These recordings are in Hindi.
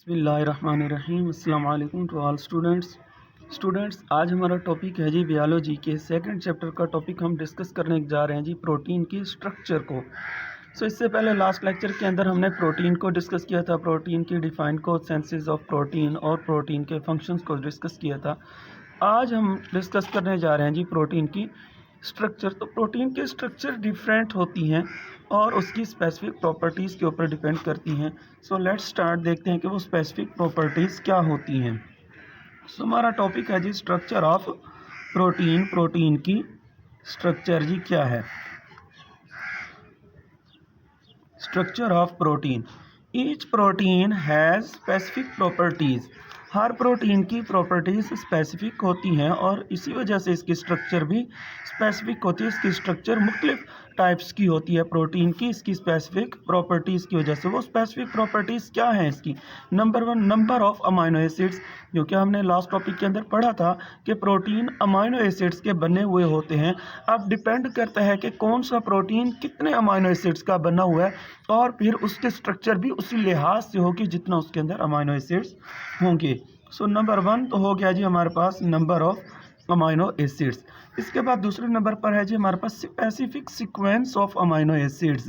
बिस्मिल्लाहिर्रहमानिर्रहीम। अस्सलाम वालेकुम टू ऑल स्टूडेंट्स आज हमारा टॉपिक है जी बायोलॉजी के सेकंड चैप्टर का टॉपिक हम डिस्कस करने जा रहे हैं जी प्रोटीन की स्ट्रक्चर को। इससे पहले लास्ट लेक्चर के अंदर हमने प्रोटीन को डिस्कस किया था, प्रोटीन की डिफाइन को, सेंसेस ऑफ प्रोटीन और प्रोटीन के फंक्शंस को डिस्कस किया था। आज हम डिस्कस करने जा रहे हैं जी प्रोटीन की स्ट्रक्चर। तो प्रोटीन की स्ट्रक्चर डिफरेंट होती हैं और उसकी स्पेसिफिक प्रॉपर्टीज़ के ऊपर डिपेंड करती हैं। लेट्स स्टार्ट, देखते हैं कि वो स्पेसिफिक प्रॉपर्टीज़ क्या होती हैं। हमारा टॉपिक है जी स्ट्रक्चर ऑफ प्रोटीन। प्रोटीन की स्ट्रक्चर जी क्या है? Structure of protein. Each protein has specific properties. Her protein की प्रॉपर्टीज़ स्पेसिफिक होती हैं और इसी वजह से इसकी स्ट्रक्चर भी स्पेसिफिक होती है। इसकी स्ट्रक्चर मुख्तलिफ टाइप्स की होती है प्रोटीन की, इसकी स्पेसिफिक प्रॉपर्टीज़ की वजह से। वो स्पेसिफिक प्रॉपर्टीज़ क्या हैं इसकी? Number 1, number of amino acids, जो कि हमने लास्ट टॉपिक के अंदर पढ़ा था कि प्रोटीन अमाइनो एसिड्स के बने हुए होते हैं। अब डिपेंड करता है कि कौन सा प्रोटीन कितने अमाइनो एसिड्स का बना हुआ है और फिर उसके स्ट्रक्चर भी उसी लिहाज से होगी जितना उसके अंदर अमाइनो एसिड्स होंगे। नंबर 1 तो हो गया जी हमारे पास नंबर ऑफ अमाइनो एसिड्स। इसके बाद दूसरे नंबर पर है जी हमारे पास specific sequence of amino acids.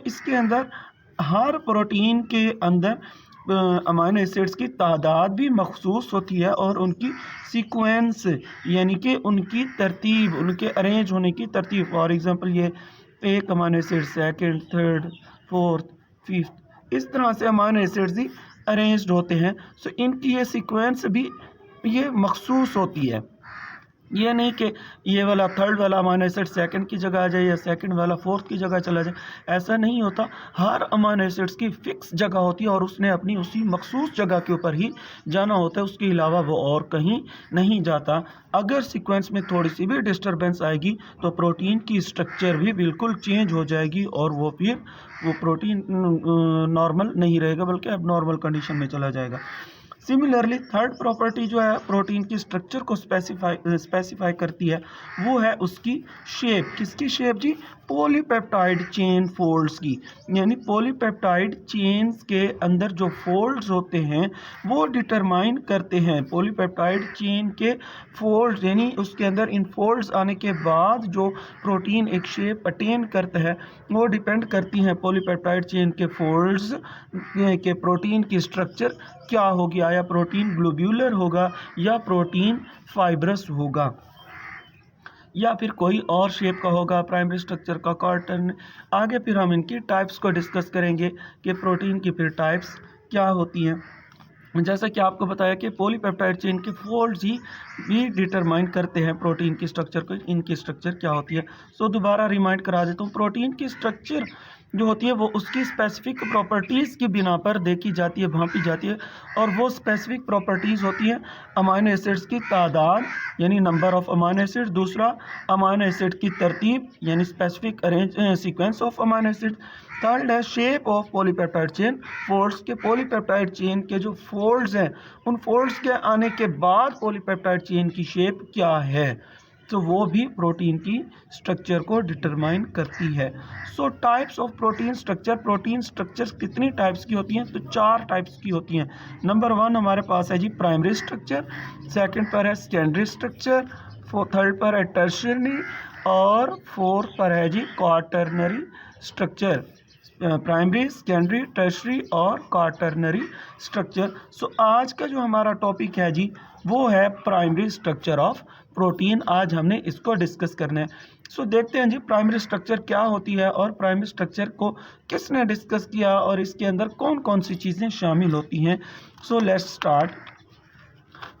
इसके अंदर हर प्रोटीन के अंदर अमाइनो एसिड्स की तादाद भी मखसूस होती है और उनकी सीक्वेंस यानी कि उनकी तरतीब, उनके अरेंज होने की तरतीब। फॉर एग्जांपल ये एक amino acid, second, third, fourth, fifth, इस तरह से अमाइनो एसिड्स ही अरेंज्ड होते हैं। इनकी ये सीक्वेंस भी ये मखसूस होती है। ये नहीं कि ये वाला थर्ड वाला अमाइनो एसिड सेकंड की जगह आ जाए या सेकंड वाला फोर्थ की जगह चला जाए, ऐसा नहीं होता। हर अमाइनो एसिड्स की फिक्स जगह होती है और उसने अपनी उसी मखसूस जगह के ऊपर ही जाना होता है, उसके अलावा वो और कहीं नहीं जाता। अगर सीक्वेंस में थोड़ी सी भी डिस्टर्बेंस आएगी तो प्रोटीन की स्ट्रक्चर भी बिल्कुल चेंज हो जाएगी और वो फिर वो प्रोटीन नॉर्मल नहीं रहेगा बल्कि अब नॉर्मल कंडीशन में चला जाएगा। सिमिलरली थर्ड प्रॉपर्टी जो है प्रोटीन की स्ट्रक्चर को स्पेसिफाई करती है वो है उसकी शेप। किसकी शेप जी? पॉलीपेप्टाइड चेन फोल्ड्स की। यानी पॉलीपेप्टाइड चेन्स के अंदर जो फोल्ड्स होते हैं वो डिटरमाइन करते हैं पॉलीपेप्टाइड चेन के फोल्ड्स, यानी उसके अंदर इन फोल्ड्स आने के बाद जो प्रोटीन एक शेप अटेन करता है वो डिपेंड करती हैं पॉलीपेप्टाइड चेन के फोल्ड्स के प्रोटीन की स्ट्रक्चर क्या होगी। या प्रोटीन ग्लोब्यूलर होगा या प्रोटीन फाइब्रस होगा या फिर कोई और शेप का होगा, प्राइमरी स्ट्रक्चर का, कॉटन। आगे फिर हम इनकी टाइप्स को डिस्कस करेंगे कि प्रोटीन की फिर टाइप्स क्या होती हैं। जैसा कि आपको बताया कि पॉलीपेप्टाइड चेन के फोल्ड्स ही भी डिटरमाइन करते हैं प्रोटीन की स्ट्रक्चर को, इनकी स्ट्रक्चर क्या होती है। दोबारा रिमाइंड करा देता हूँ, प्रोटीन की स्ट्रक्चर जो होती है वो उसकी स्पेसिफिक प्रॉपर्टीज़ की बिना पर देखी जाती है, भांपी जाती है और वो स्पेसिफिक प्रॉपर्टीज़ होती हैं अमाइनो एसिड्स की तादाद यानी नंबर ऑफ अमाइनो एसिड, दूसरा अमाइनो एसिड की तरतीब यानी specific arrange sequence of amino acid, third है shape of polypeptide chain folds के। पॉलीपेप्टाइड चेन के जो फोल्ड्स हैं उन फोल्ड्स के आने के बाद पॉलीपेप्टाइड चेन की शेप क्या है, तो वो भी प्रोटीन की स्ट्रक्चर को डिटरमाइन करती है। Types of protein structure. Protein structures कितनी टाइप्स की होती हैं? तो 4 टाइप्स की होती हैं। नंबर 1 हमारे पास है जी प्राइमरी स्ट्रक्चर, सेकंड पर है सेकेंडरी स्ट्रक्चर, थर्ड पर है टर्शियरी और फोर्थ पर है जी quaternary structure. Primary, secondary, tertiary और क्वाटरनरी स्ट्रक्चर। आज का जो हमारा टॉपिक है जी वो है प्राइमरी स्ट्रक्चर ऑफ प्रोटीन। आज हमने इसको डिस्कस करना है। देखते हैं जी प्राइमरी स्ट्रक्चर क्या होती है और प्राइमरी स्ट्रक्चर को किसने डिस्कस किया और इसके अंदर कौन कौन सी चीज़ें शामिल होती हैं। Let's start.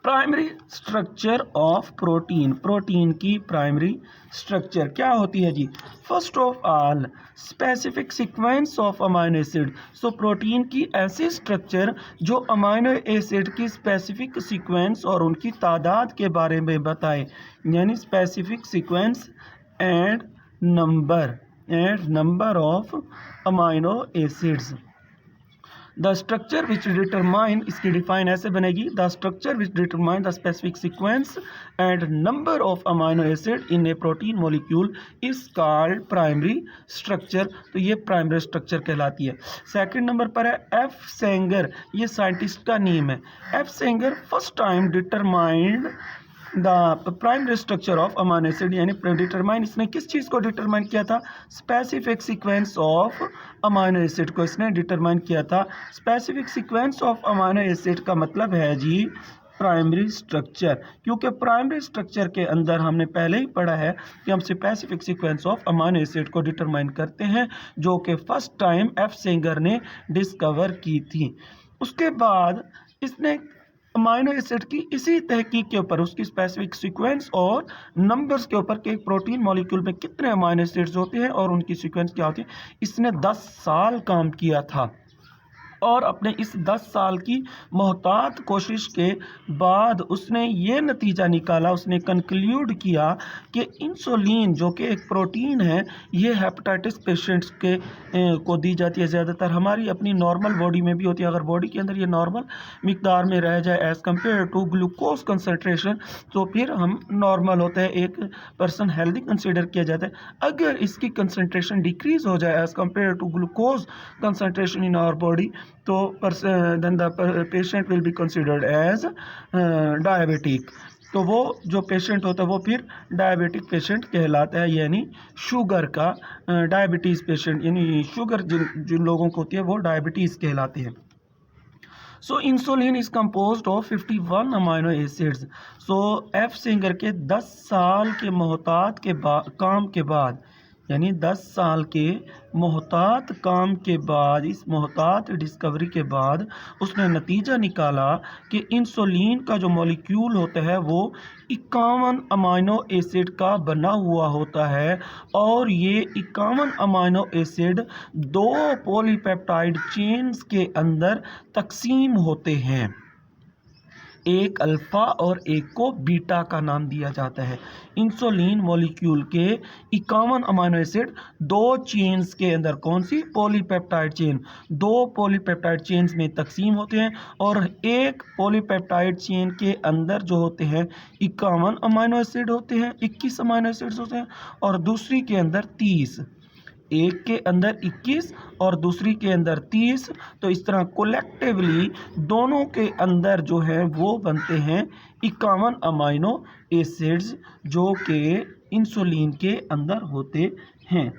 Primary structure of protein. Protein की प्राइमरी स्ट्रक्चर क्या होती है जी? First of all specific sequence of amino acid. Protein की ऐसी स्ट्रक्चर जो अमाइनो एसिड की स्पेसिफिक सीक्वेंस और उनकी तादाद के बारे में बताए, यानी specific sequence and number of amino acids. The structure which determine, इसकी डिफाइन ऐसे बनेगी, the structure which determine the specific sequence and number of amino acid in A protein molecule is called primary structure. तो ये प्राइमरी स्ट्रक्चर कहलाती है। सेकंड नंबर पर है एफ सेंगर, ये साइंटिस्ट का नेम है। F Sengar first time determined the primary structure of amino acid, यानी डिटरमाइन, इसने किस चीज़ को डिटरमाइन किया था? Specific sequence of amino acid को इसने डिटरमाइन किया था। Specific sequence of amino acid का मतलब है जी प्राइमरी स्ट्रक्चर, क्योंकि प्राइमरी स्ट्रक्चर के अंदर हमने पहले ही पढ़ा है कि हम specific sequence of amino acid को डिटरमाइन करते हैं, जो कि फर्स्ट टाइम एफ सेंगर ने डिस्कवर की थी। उसके बाद इसने अमाइनो एसिड की इसी तहकीक के ऊपर, उसकी स्पेसिफिक सीक्वेंस और नंबर्स के ऊपर कि एक प्रोटीन मॉलिक्यूल में कितने अमाइनो एसिड्स होते हैं और उनकी सीक्वेंस क्या होती है, इसने 10 साल काम किया था। और अपने इस 10 साल की मोहतात कोशिश के बाद उसने ये नतीजा निकाला, उसने कंक्लूड किया कि इंसुलिन जो कि एक प्रोटीन है, ये हेपेटाइटिस पेशेंट्स के को दी जाती है। ज़्यादातर हमारी अपनी नॉर्मल बॉडी में भी होती है। अगर बॉडी के अंदर ये नॉर्मल मिकदार में रह जाए as compare to glucose concentration, तो फिर हम नॉर्मल होते हैं, एक पर्सन हेल्दी कंसिडर किया जाता है। अगर इसकी कंसनट्रेशन डिक्रीज हो जाए as compare to glucose concentration in our body, तो then the patient will be considered as diabetic। तो वो जो पेशेंट होता है वो फिर डायबिटिक पेशेंट कहलाता है, यानी शुगर का डायबिटीज़ पेशेंट, यानी शुगर जिन लोगों को होती है वो डायबिटीज़ कहलाते हैं। So insulin is composed of 51 amino acids. So F Sanger के 10 साल के मोहतात के काम के बाद, यानी 10 साल के मोहतात काम के बाद, इस मोहतात डिस्कवरी के बाद उसने नतीजा निकाला कि इंसुलिन का जो मॉलिक्यूल होता है वो 51 अमाइनो एसिड का बना हुआ होता है, और ये 51 अमाइनो एसिड 2 पॉलीपेप्टाइड चेन्स के अंदर तकसीम होते हैं। एक अल्फ़ा और एक को बीटा का नाम दिया जाता है। इंसुलिन मॉलिक्यूल के 51 अमाइनो एसिड 2 चेन्स के अंदर, कौन सी? पॉलीपेप्टाइड चेन, 2 पॉलीपेप्टाइड चेन्स में तकसीम होते हैं, और एक पॉलीपेप्टाइड चेन के अंदर जो होते हैं 51 अमाइनो एसिड होते हैं, 21 अमाइनो एसिड्स होते हैं, और दूसरी के अंदर 30, एक के अंदर 21 और दूसरी के अंदर 30। तो इस तरह कोलेक्टिवली दोनों के अंदर जो है वो बनते हैं 51 अमाइनो एसिड्स, जो कि इंसुलिन के अंदर होते हैं।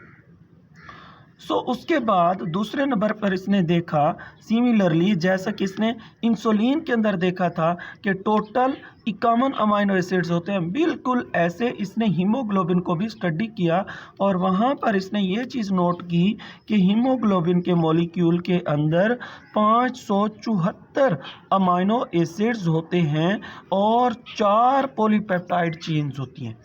उसके बाद दूसरे नंबर पर इसने देखा, सिमिलरली जैसा कि इसने इंसुलिन के अंदर देखा था कि टोटल 51 अमाइनो एसिड्स होते हैं, बिल्कुल ऐसे इसने हीमोग्लोबिन को भी स्टडी किया, और वहाँ पर इसने ये चीज़ नोट की कि हीमोग्लोबिन के मॉलिक्यूल के अंदर 574 अमाइनो एसिड्स होते हैं और 4 पॉलीपेप्टाइड चेन्स होती हैं।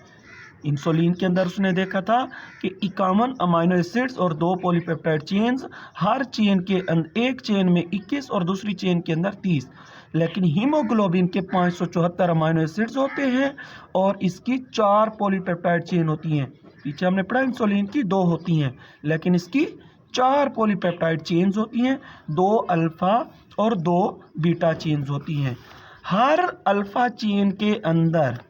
इंसुलिन के अंदर उसने देखा था कि 51 अमाइनो एसिड्स और 2 पॉलीपेप्टाइड चेन्स, हर चेन के अंदर, एक चेन में 21 और दूसरी चेन के अंदर 30, लेकिन हीमोग्लोबिन के 574 अमाइनो एसिड्स होते हैं और इसकी 4 पॉलीपेप्टाइड चेन होती हैं। पीछे हमने पढ़ा इंसुलिन की 2 होती हैं, लेकिन इसकी 4 पॉलीपेप्टाइड चेन्स होती हैं, 2 अल्फ़ा और 2 बीटा चेन्स होती हैं। हर अल्फ़ा चेन के अंदर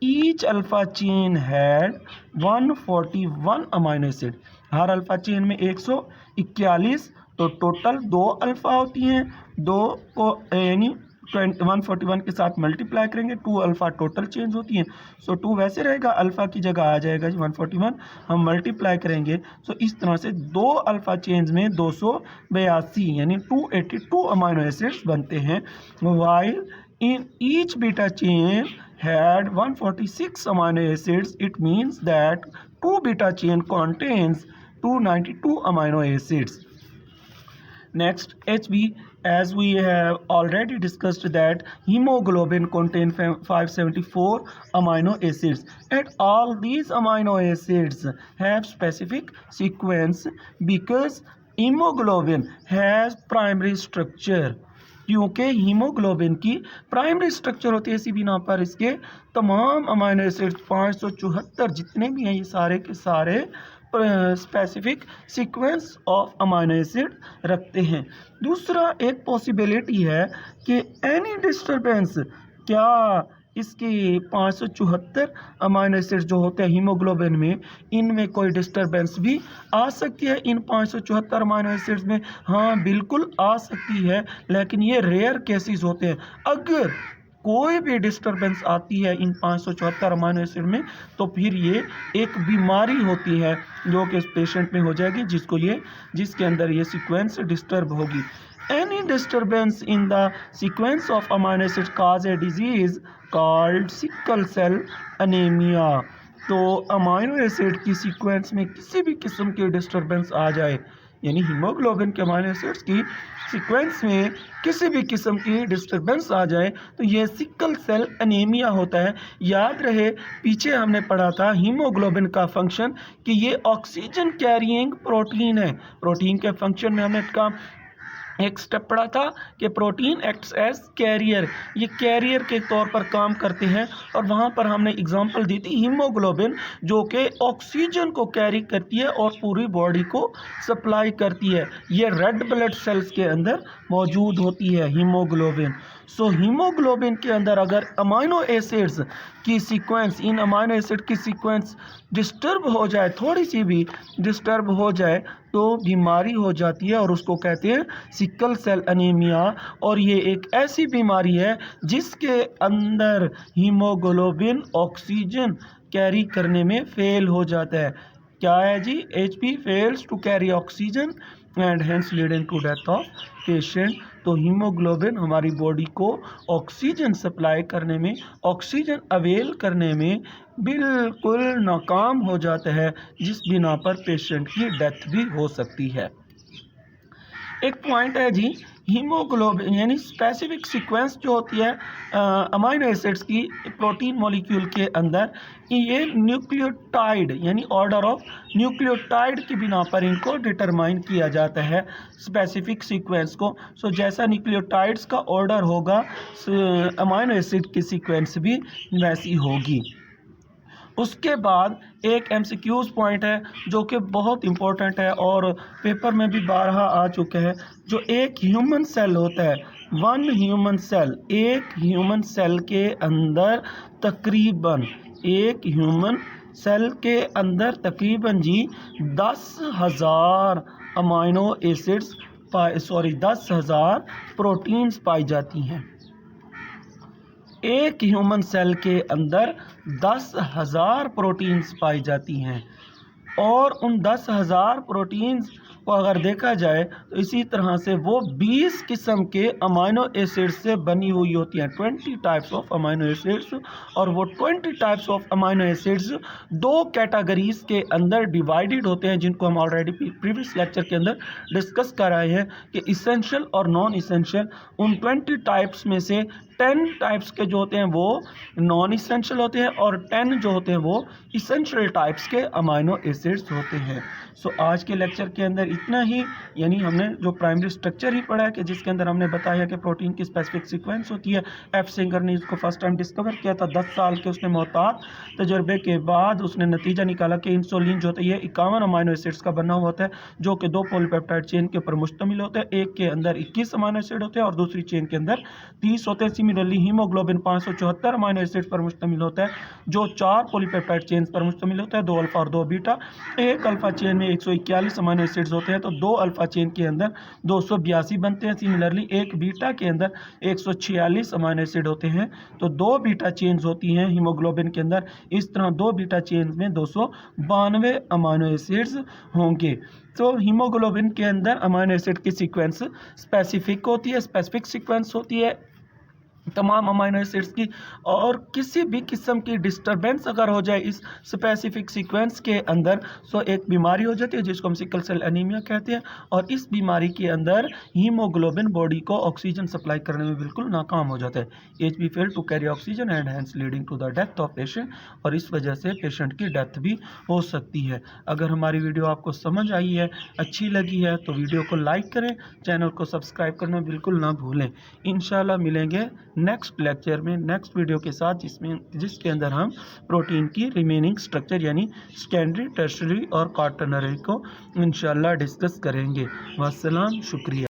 each alpha chain had 141 amino acid, her alpha chain में 141, तो टोटल 2 अल्फ़ा होती हैं, 2 को यानी 141 के साथ मल्टीप्लाई करेंगे, 2 अल्फ़ा टोटल चेंज होती हैं। 2 वैसे रहेगा, अल्फ़ा की जगह आ जाएगा 141, हम मल्टीप्लाई करेंगे। इस तरह से 2 अल्फ़ा चेंज में 282 यानी 282 अमाइनो एसिड्स बनते हैं, while in each beta chain had 146 amino acids. It means that 2 beta chain contains 292 amino acids. Next, HB, as we have already discussed that hemoglobin contains 574 amino acids, and all these amino acids have specific sequence because hemoglobin has primary structure, क्योंकि हीमोग्लोबिन की प्राइमरी स्ट्रक्चर होती है। इसी बिना पर इसके तमाम अमाइनो एसिड्स 574 जितने भी हैं, ये सारे के सारे specific sequence of amino acid रखते हैं। दूसरा एक पॉसिबिलिटी है कि एनी डिस्टरबेंस, क्या इसके 574 अमाइनो एसिड जो होते हैं हीमोग्लोबिन में, इनमें कोई डिस्टरबेंस भी आ सकती है इन 574 अमाइनो एसिड्स में? हाँ, बिल्कुल आ सकती है, लेकिन ये रेयर केसेस होते हैं। अगर कोई भी डिस्टरबेंस आती है इन 574 अमाइनो एसिड में, तो फिर ये एक बीमारी होती है जो कि इस पेशेंट में हो जाएगी, जिसके अंदर ये सीक्वेंस डिस्टर्ब होगी। Any disturbance in the sequence of amino acid cause a disease called sickle cell anemia. तो अमाइनो एसिड की सीक्वेंस में किसी भी किस्म की डिस्टरबेंस आ जाए, यानी हीमोग्लोबिन के अमाइनो एसिड्स की सीक्वेंस में किसी भी किस्म की डिस्टरबेंस आ जाए, तो ये सिकल सेल अनीमिया होता है। याद रहे, पीछे हमने पढ़ा था हीमोग्लोबिन का फंक्शन कि ये ऑक्सीजन कैरिंग प्रोटीन है। प्रोटीन के फंक्शन में हमने एक स्टेप पढ़ा था कि प्रोटीन एक्ट्स एज कैरियर, ये कैरियर के तौर पर काम करते हैं। और वहाँ पर हमने एग्जांपल दी थी हीमोग्लोबिन, जो कि ऑक्सीजन को कैरी करती है और पूरी बॉडी को सप्लाई करती है। ये रेड ब्लड सेल्स के अंदर मौजूद होती है हीमोग्लोबिन। सो हीमोग्लोबिन के अंदर अगर अमाइनो एसिड्स की सीक्वेंस, इन अमाइनो एसिड की सीक्वेंस डिस्टर्ब हो जाए, थोड़ी सी भी डिस्टर्ब हो जाए, तो बीमारी हो जाती है और उसको कहते हैं सिकल सेल अनीमिया। और ये एक ऐसी बीमारी है जिसके अंदर हीमोग्लोबिन ऑक्सीजन कैरी करने में फेल हो जाता है। क्या है जी? HP fails to carry oxygen and hence leading to death of patient. तो हीमोग्लोबिन हमारी बॉडी को ऑक्सीजन सप्लाई करने में, ऑक्सीजन अवेल करने में बिल्कुल नाकाम हो जाता है, जिस बिना पर पेशेंट की डेथ भी हो सकती है। एक पॉइंट है जी, हीमोग्लोबिन यानी स्पेसिफिक सीक्वेंस जो होती है अमाइनो एसिड्स की प्रोटीन मॉलिक्यूल के अंदर, ये न्यूक्लियोटाइड यानी ऑर्डर ऑफ न्यूक्लियोटाइड की बिना पर इनको डिटरमाइन किया जाता है स्पेसिफिक सीक्वेंस को। सो जैसा न्यूक्लियोटाइड्स का ऑर्डर होगा, अमाइनो एसिड की सीक्वेंस भी वैसी होगी। उसके बाद एक MCQs पॉइंट है जो कि बहुत इम्पोर्टेंट है और पेपर में भी बारहा आ चुका है। जो एक ह्यूमन सेल होता है, वन ह्यूमन सेल, एक ह्यूमन सेल के अंदर तकरीबन, एक ह्यूमन सेल के अंदर तकरीबन जी 10,000 अमाइनो एसिड्स 10,000 प्रोटीन्स पाई जाती हैं। एक ह्यूमन सेल के अंदर 10,000 प्रोटीन्स पाई जाती हैं। और उन 10,000 प्रोटीन्स को अगर देखा जाए तो इसी तरह से वो 20 किस्म के अमाइनो एसिड्स से बनी हुई होती हैं, 20 टाइप्स ऑफ अमाइनो एसिड्स। और वो 20 टाइप्स ऑफ अमाइनो एसिड्स दो कैटेगरीज के अंदर डिवाइडेड होते हैं, जिनको हम ऑलरेडी प्रीवियस लेक्चर के अंदर डिस्कस कर आए हैं कि इसेंशियल और नॉन इसेंशियल। उन 20 टाइप्स में से 10 टाइप्स के जो होते हैं वो नॉन इसेंशियल होते हैं और 10 जो होते हैं वो इसेंशियल टाइप्स के अमाइनो एसिड्स होते हैं। सो आज के लेक्चर के अंदर इतना ही, यानी हमने जो प्राइमरी स्ट्रक्चर ही पढ़ा है कि जिसके अंदर हमने बताया कि प्रोटीन की स्पेसिफिक सीक्वेंस होती है। एफ सिंगर ने इसको फर्स्ट टाइम डिस्कवर किया था 10 साल के उसने मोहतात तजर्बे के बाद उसने नतीजा निकाला कि इंसुलिन जो होता है ये 51 अमाइनो एसिड्स का बना हुआ होता है, जो कि 2 पॉलीपेप्टाइड चेन के ऊपर मुश्तमिल होता है। एक के अंदर 21 अमाइनो एसिड होते हैं और दूसरी चेन के अंदर 30 होते हैं। सिमिलरली हीमोग्लोबिन 574 अमाइनो एसिड्स पर मुश्तमिल होता है, जो 4 पॉलीपेप्टाइड चेन पर मुश्तमिल होता है, 2 अल्फा और 2 बीटा। एक अल्फा चेन में 141 अमाइनो एसिड्स होते हैं, तो 2 अल्फा चेन के अंदर 282 बनते हैं। सिमिलरली एक बीटा के अंदर 146 अमाइनो एसिड होते हैं, तो 2 बीटा चेन्स होती हैं हीमोग्लोबिन के अंदर। इस तरह 2 बीटा चेन्स में 292 अमाइनो एसिड्स होंगे। तो हीमोग्लोबिन के अंदर अमाइनो एसिड की सीक्वेंस स्पेसिफिक होती है, स्पेसिफिक सीक्वेंस होती है तमाम अमाइनो एसिड्स की। और किसी भी किस्म की डिस्टरबेंस अगर हो जाए इस स्पेसिफिक सीक्वेंस के अंदर, तो एक बीमारी हो जाती है जिसको हम सिकल सेल एनीमिया कहते हैं। और इस बीमारी के अंदर हीमोग्लोबिन बॉडी को ऑक्सीजन सप्लाई करने में बिल्कुल नाकाम हो जाता है। HP fail to carry oxygen and hence leading to the death of patient, और इस वजह से पेशेंट की डेथ भी हो सकती है। अगर हमारी वीडियो आपको समझ आई है, अच्छी लगी है, तो वीडियो को लाइक करें, चैनल को सब्सक्राइब करना बिल्कुल ना भूलें। इंशाल्लाह मिलेंगे नेक्स्ट लेक्चर में, नेक्स्ट वीडियो के साथ, जिसके अंदर हम प्रोटीन की रिमेनिंग स्ट्रक्चर यानी सेकेंडरी, टर्शियरी और क्वाaternary को इंशाल्लाह डिस्कस करेंगे। वस्सलाम, शुक्रिया।